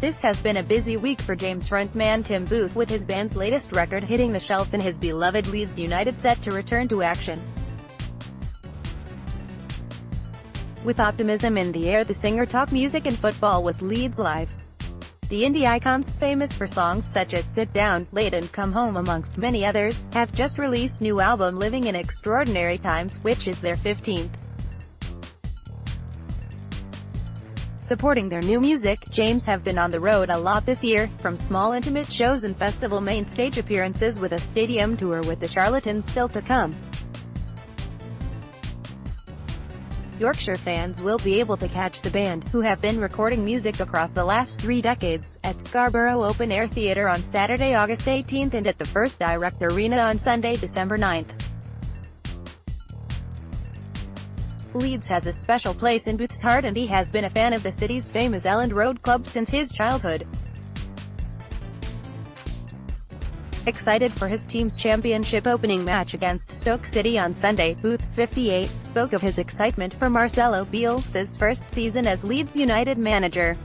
This has been a busy week for James frontman Tim Booth, with his band's latest record hitting the shelves and his beloved Leeds United set to return to action. With optimism in the air, the singer talked music and football with LeedsLive. The indie icons, famous for songs such as Sit Down, Late and Come Home amongst many others, have just released new album Living in Extraordinary Times, which is their 15th. Supporting their new music, James have been on the road a lot this year, from small intimate shows and festival main stage appearances with a stadium tour with the Charlatans still to come. Yorkshire fans will be able to catch the band, who have been recording music across the last 3 decades, at Scarborough Open Air Theatre on Saturday, August 18th and at the First Direct Arena on Sunday, December 9th. Leeds has a special place in Booth's heart, and he has been a fan of the city's famous Elland Road club since his childhood. Excited for his team's championship opening match against Stoke City on Sunday, Booth, 58, spoke of his excitement for Marcelo Bielsa's first season as Leeds United manager.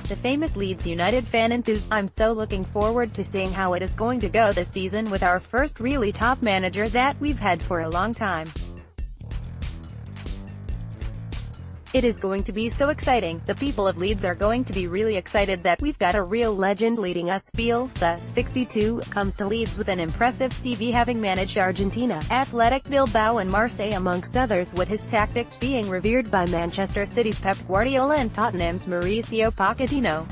The famous Leeds United fan enthused, "I'm so looking forward to seeing how it is going to go this season with our first really top manager that we've had for a long time. It is going to be so exciting. The people of Leeds are going to be really excited that we've got a real legend leading us." Bielsa, 62, comes to Leeds with an impressive CV, having managed Argentina, Athletic Bilbao and Marseille amongst others, with his tactics being revered by Manchester City's Pep Guardiola and Tottenham's Mauricio Pochettino.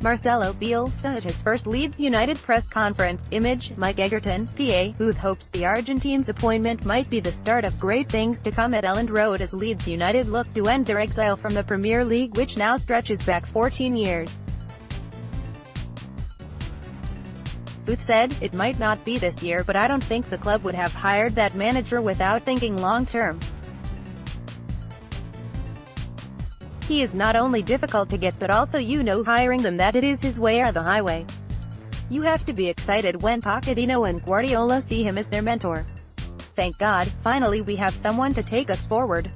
Marcelo Bielsa at his first Leeds United press conference. Image, Mike Egerton, PA. Booth hopes the Argentine's appointment might be the start of great things to come at Elland Road as Leeds United look to end their exile from the Premier League, which now stretches back 14 years. Booth said, "It might not be this year, but I don't think the club would have hired that manager without thinking long-term. He is not only difficult to get but also hiring them, that it is his way or the highway. You have to be excited when Pochettino and Guardiola see him as their mentor. Thank God, finally we have someone to take us forward.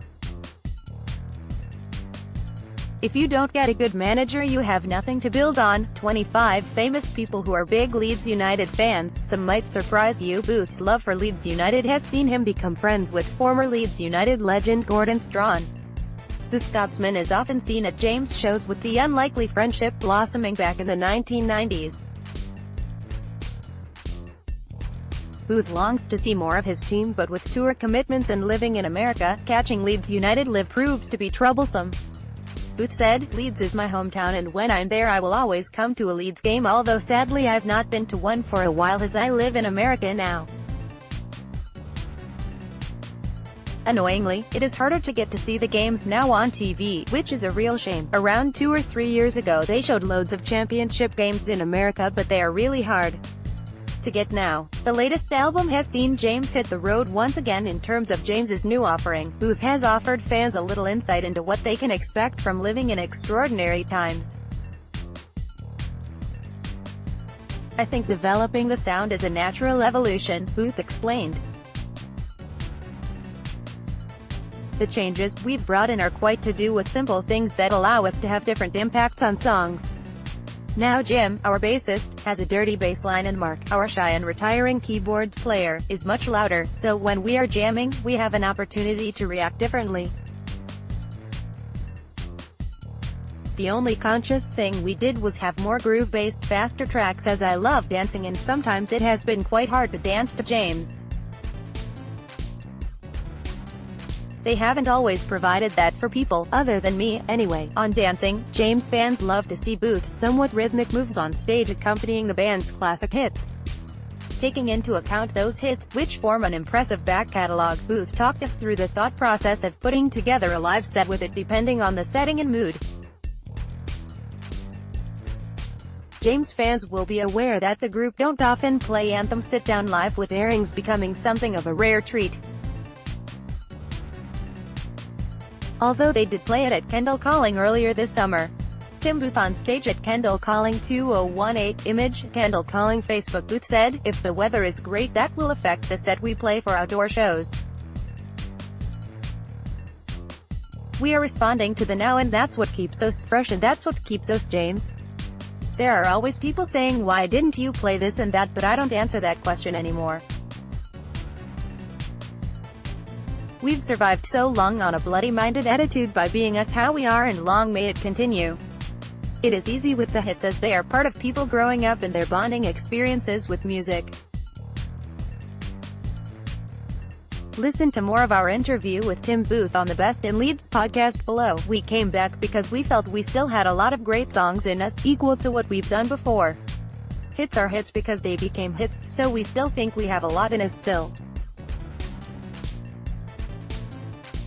If you don't get a good manager, you have nothing to build on." 25 famous people who are big Leeds United fans. Some might surprise you. Booth's love for Leeds United has seen him become friends with former Leeds United legend Gordon Strachan. The Scotsman is often seen at James shows, with the unlikely friendship blossoming back in the 1990s. Booth longs to see more of his team, but with tour commitments and living in America, catching Leeds United live proves to be troublesome. Booth said, "Leeds is my hometown, and when I'm there I will always come to a Leeds game, although sadly I've not been to one for a while as I live in America now. Annoyingly, it is harder to get to see the games now on TV, which is a real shame. Around 2 or 3 years ago they showed loads of championship games in America, but they are really hard to get now." The latest album has seen James hit the road once again. In terms of James's new offering, Booth has offered fans a little insight into what they can expect from Living in Extraordinary Times. "I think developing the sound is a natural evolution," Booth explained. "The changes we've brought in are quite to do with simple things that allow us to have different impacts on songs. Now Jim, our bassist, has a dirty bass line, and Mark, our shy and retiring keyboard player, is much louder, so when we are jamming, we have an opportunity to react differently. The only conscious thing we did was have more groove-based, faster tracks, as I love dancing and sometimes it has been quite hard to dance to James. They haven't always provided that for people, other than me, anyway." On dancing, James fans love to see Booth's somewhat rhythmic moves on stage accompanying the band's classic hits. Taking into account those hits, which form an impressive back catalog, Booth talked us through the thought process of putting together a live set with it depending on the setting and mood. James fans will be aware that the group don't often play Anthem Sit Down live, with airings becoming something of a rare treat. Although they did play it at Kendal Calling earlier this summer. Tim Booth on stage at Kendal Calling 2018. Image, Kendal Calling Facebook. Booth said, "If the weather is great, that will affect the set we play for outdoor shows. We are responding to the now, and that's what keeps us fresh, and that's what keeps us James. There are always people saying why didn't you play this and that, but I don't answer that question anymore. We've survived so long on a bloody-minded attitude by being us how we are, and long may it continue. It is easy with the hits as they are part of people growing up and their bonding experiences with music. Listen to more of our interview with Tim Booth on the Best in Leeds podcast below. We came back because we felt we still had a lot of great songs in us, equal to what we've done before. Hits are hits because they became hits, so we still think we have a lot in us still.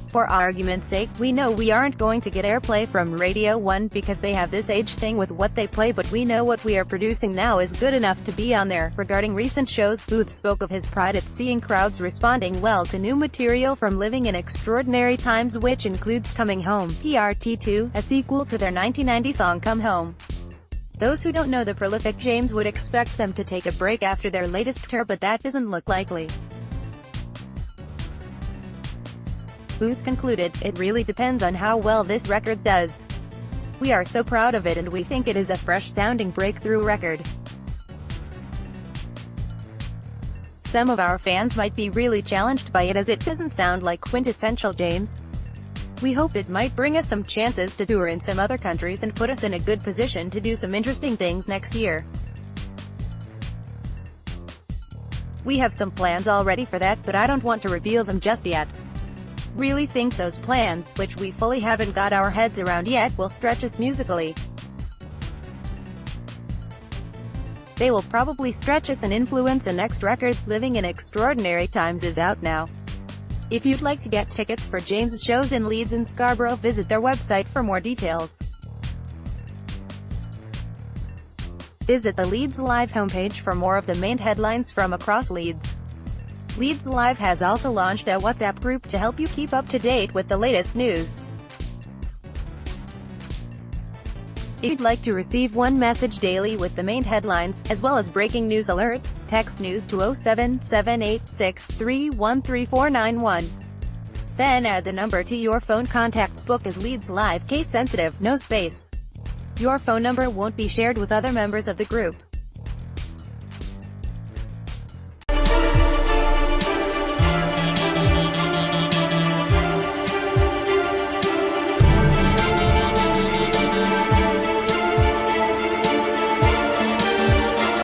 For argument's sake, we know we aren't going to get airplay from Radio 1 because they have this age thing with what they play, but we know what we are producing now is good enough to be on there. Regarding recent shows, Booth spoke of his pride at seeing crowds responding well to new material from Living in Extraordinary Times, which includes Coming Home, PRT2, a sequel to their 1990 song Come Home. Those who don't know the prolific James would expect them to take a break after their latest tour, but that doesn't look likely. Booth concluded, "It really depends on how well this record does. We are so proud of it and we think it is a fresh-sounding breakthrough record. Some of our fans might be really challenged by it as it doesn't sound like quintessential James. We hope it might bring us some chances to tour in some other countries and put us in a good position to do some interesting things next year. We have some plans already for that, but I don't want to reveal them just yet. Really think those plans, which we fully haven't got our heads around yet, will stretch us musically. They will probably stretch us and influence a next record. Living in Extraordinary Times is out now. If you'd like to get tickets for James's shows in Leeds and Scarborough, visit their website for more details. Visit the LeedsLive homepage for more of the main headlines from across Leeds. LeedsLive has also launched a WhatsApp group to help you keep up to date with the latest news. If you'd like to receive one message daily with the main headlines, as well as breaking news alerts, text news to 07786313491. Then add the number to your phone contacts book as LeedsLive, case sensitive, no space. Your phone number won't be shared with other members of the group.